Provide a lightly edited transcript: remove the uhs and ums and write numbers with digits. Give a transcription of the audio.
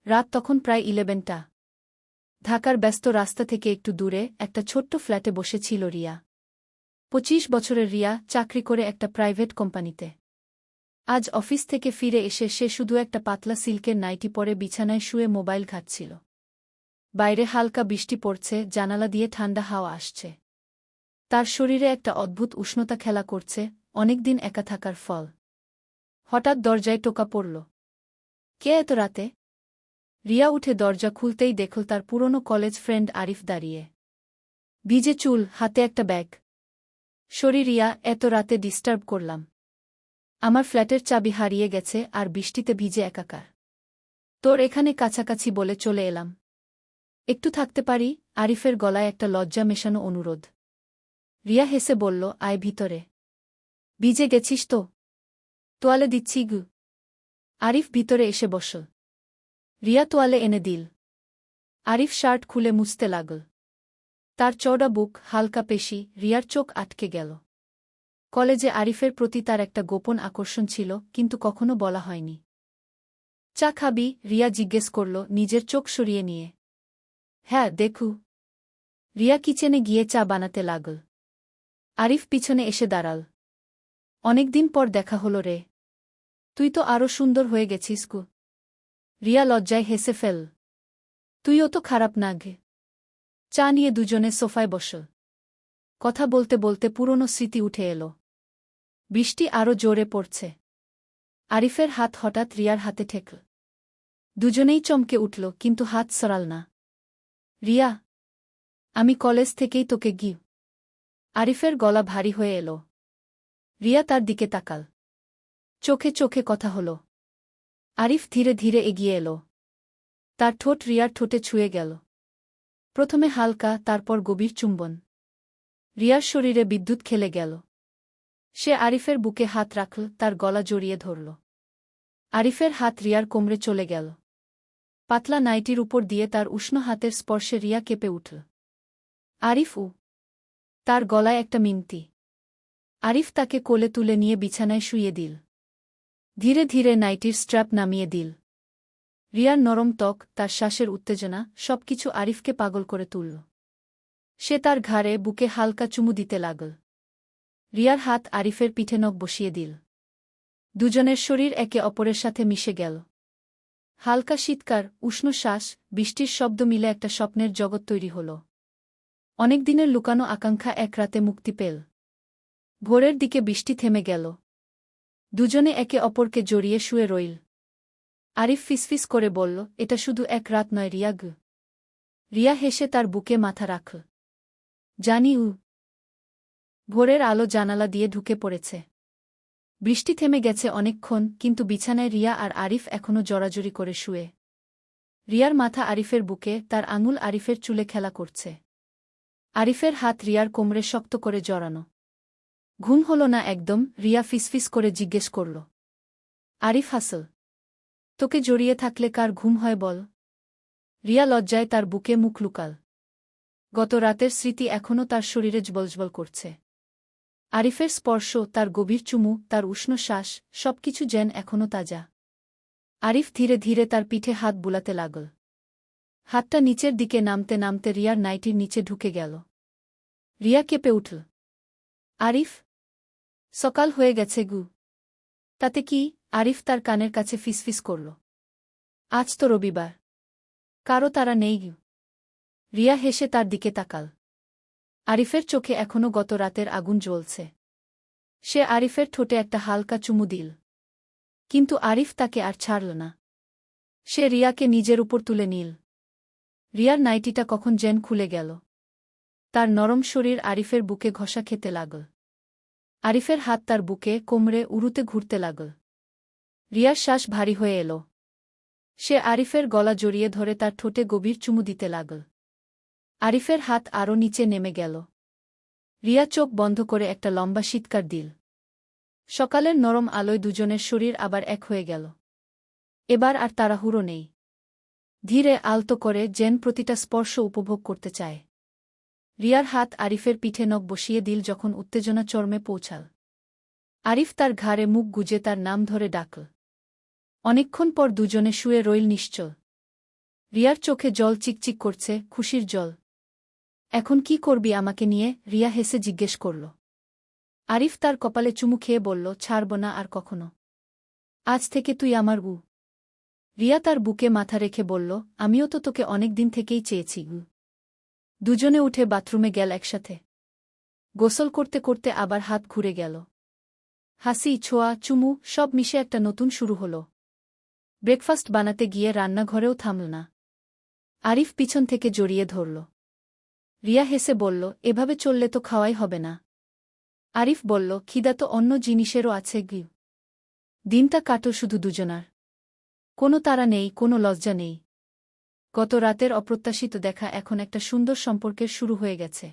রাত তখন প্রায় 11টা। ঢাকার ব্যস্ত রাস্তা থেকে একটু দূরে একটা ছোট্ট ফ্ল্যাটে বসেছিল রিয়া। 25 বছরের রিয়া চাকরি করে একটা প্রাইভেট কোম্পানিতে। আজ অফিস থেকে ফিরে এসে সে শুধু একটা পাতলা সিল্কের নাইটি পরে বিছানায় শুয়ে মোবাইল ঘাঁটছিল। বাইরে হালকা বৃষ্টি পড়ছে, জানালা দিয়ে ঠান্ডা হাওয়া আসছে। তার শরীরে একটা অদ্ভুত উষ্ণতা খেলা করছে, অনেকদিন একা থাকার ফল। হঠাৎ দরজায় টোকা পড়ল। কে এত রাতে? রিয়া উঠে দরজা খুলতেই দেখল তার পুরনো কলেজ ফ্রেন্ড আরিফ দাঁড়িয়ে। ভিজে চুল, হাতে একটা ব্যাগ। সরি রিয়া, এত রাতে ডিস্টার্ব করলাম। আমার ফ্ল্যাটের চাবি হারিয়ে গেছে আর বৃষ্টিতে ভিজে একাকার। তোর এখানে কাছাকাছি বলে চলে এলাম। একটু থাকতে পারি? আরিফের গলায় একটা লজ্জা মেশানো অনুরোধ। রিয়া হেসে বলল, আয় ভিতরে। ভিজে গেছিস তো? তোয়ালে দিচ্ছি গু। আরিফ ভিতরে এসে বসল। রিয়া তোয়ালে এনে দিল। আরিফ শার্ট খুলে মুছতে লাগল। তার চওড়া বুক, হালকা পেশি, রিয়ার চোখ আটকে গেল। কলেজে আরিফের প্রতি তার একটা গোপন আকর্ষণ ছিল, কিন্তু কখনো বলা হয়নি। চা খাবি? রিয়া জিজ্ঞেস করল, নিজের চোখ সরিয়ে নিয়ে। হ্যাঁ, দেখু। রিয়া কিচেনে গিয়ে চা বানাতে লাগল। আরিফ পিছনে এসে দাঁড়াল। অনেকদিন পর দেখা হলো রে। তুই তো আরও সুন্দর হয়ে গেছিস কু। রিয়া লজ্জায় হেসে ফেল। তুইও তো খারাপ না গে। চা নিয়ে দুজনে সোফায় বসল। কথা বলতে বলতে পুরনো স্মৃতি উঠে এলো। বৃষ্টি আরও জোরে পড়ছে। আরিফের হাত হঠাৎ রিয়ার হাতে ঠেকল। দুজনেই চমকে উঠল, কিন্তু হাত সরাল না। রিয়া, আমি কলেজ থেকেই তোকে গি। আরিফের গলা ভারী হয়ে এলো। রিয়া তার দিকে তাকাল। চোখে চোখে কথা হল। আরিফ ধীরে ধীরে এগিয়ে এলো। তার ঠোঁট রিয়ার ঠোঁটে ছুঁয়ে গেল। প্রথমে হালকা, তারপর গভীর চুম্বন। রিয়ার শরীরে বিদ্যুৎ খেলে গেল। সে আরিফের বুকে হাত রাখল, তার গলা জড়িয়ে ধরল। আরিফের হাত রিয়ার কোমরে চলে গেল। পাতলা নাইটির উপর দিয়ে তার উষ্ণ হাতের স্পর্শে রিয়া কেঁপে উঠল। আরিফ তার গলায় একটা মিনতি। আরিফ তাকে কোলে তুলে নিয়ে বিছানায় শুইয়ে দিল। ধীরে ধীরে নাইটির স্ট্র্যাপ নামিয়ে দিল। রিয়ার নরম ত্বক, তার শ্বাসের উত্তেজনা, সবকিছু আরিফকে পাগল করে তুলল। সে তার ঘাড়ে, বুকে হালকা চুমু দিতে লাগল। রিয়ার হাত আরিফের পিঠে নখ বসিয়ে দিল। দুজনের শরীর একে অপরের সাথে মিশে গেল। হালকা শীতকার, উষ্ণ শ্বাস, বৃষ্টির শব্দ মিলে একটা স্বপ্নের জগৎ তৈরি হল। অনেকদিনের লুকানো আকাঙ্ক্ষা এক রাতে মুক্তি পেল। ভোরের দিকে বৃষ্টি থেমে গেল। দুজনে একে অপরকে জড়িয়ে শুয়ে রইল। আরিফ ফিসফিস করে বলল, এটা শুধু এক রাত নয় রিয়া গ। রিয়া হেসে তার বুকে মাথা রাখল। জানি ভোরের আলো জানালা দিয়ে ঢুকে পড়েছে। বৃষ্টি থেমে গেছে অনেকক্ষণ, কিন্তু বিছানায় রিয়া আর আরিফ এখনও জড়াজড়ি করে শুয়ে। রিয়ার মাথা আরিফের বুকে, তার আঙুল আরিফের চুলে খেলা করছে। আরিফের হাত রিয়ার কোমরে শক্ত করে জড়ানো। ঘুম হল না একদম? রিয়া ফিসফিস করে জিজ্ঞেস করল। আরিফ হাসল। তোকে জড়িয়ে থাকলে কার ঘুম হয় বল? রিয়া লজ্জায় তার বুকে মুখ লুকাল। গত রাতের স্মৃতি এখনও তার শরীরে জ্বলজ্বল করছে। আরিফের স্পর্শ, তার গভীর চুমু, তার উষ্ণ শ্বাস, সবকিছু যেন এখনও তাজা। আরিফ ধীরে ধীরে তার পিঠে হাত বুলাতে লাগল। হাতটা নিচের দিকে নামতে নামতে রিয়ার নাইটির নিচে ঢুকে গেল। রিয়া কেঁপে উঠল। আরিফ, সকাল হয়ে গেছে গু। তাতে কি? আরিফ তার কানের কাছে ফিসফিস করল। আজ তো রবিবার। কারো তারা নেই গু। রিয়া হেসে তার দিকে তাকাল। আরিফের চোখে এখনও গত রাতের আগুন জ্বলছে। সে আরিফের ঠোঁটে একটা হালকা চুমু দিল। কিন্তু আরিফ তাকে আর ছাড়ল না। সে রিয়াকে নিজের উপর তুলে নিল। রিয়ার নাইটিটা কখন যেন খুলে গেল। তার নরম শরীর আরিফের বুকে ঘষা খেতে লাগল। আরিফের হাত তার বুকে, কোমরে, উরুতে ঘুরতে লাগল। রিয়ার শ্বাস ভারী হয়ে এল। সে আরিফের গলা জড়িয়ে ধরে তার ঠোঁটে গভীর চুমু দিতে লাগল। আরিফের হাত আরও নিচে নেমে গেল। রিয়া চোখ বন্ধ করে একটা লম্বা শীতকার দিল। সকালের নরম আলোয় দুজনের শরীর আবার এক হয়ে গেল। এবার আর তাড়াহুড়ো নেই। ধীরে, আলতো করে, যেন প্রতিটা স্পর্শ উপভোগ করতে চায়। রিয়ার হাত আরিফের পিঠে নখ বসিয়ে দিল যখন উত্তেজনা চরমে পৌঁছাল। আরিফ তার ঘাড়ে মুখ গুজে তার নাম ধরে ডাকল। অনেকক্ষণ পর দুজনে শুয়ে রইল নিশ্চল। রিয়ার চোখে জল চিকচিক করছে, খুশির জল। এখন কি করবি আমাকে নিয়ে? রিয়া হেসে জিজ্ঞেস করল। আরিফ তার কপালে চুমু খেয়ে বলল, ছাড়ব না আর কখনো। আজ থেকে তুই আমার উ। রিয়া তার বুকে মাথা রেখে বলল, আমিও তো তোকে অনেক দিন থেকেই চেয়েছি। দুজনে উঠে বাথরুমে গেল একসাথে। গোসল করতে করতে আবার হাত ঘুরে গেল। হাসি, ছোঁয়া, চুমু সব মিশে একটা নতুন শুরু হল। ব্রেকফাস্ট বানাতে গিয়ে রান্নাঘরেও থামল না। আরিফ পিছন থেকে জড়িয়ে ধরল। রিয়া হেসে বলল, এভাবে চললে তো খাওয়াই হবে না। আরিফ বলল, খিদা তো অন্য জিনিসেরও আছে গি। দিনটা কাটল শুধু দুজনার। কোনো তাড়া নেই, কোনো লজ্জা নেই। গত রাতের অপ্রত্যাশিত দেখা এখন একটা সুন্দর সম্পর্কের শুরু হয়ে গেছে।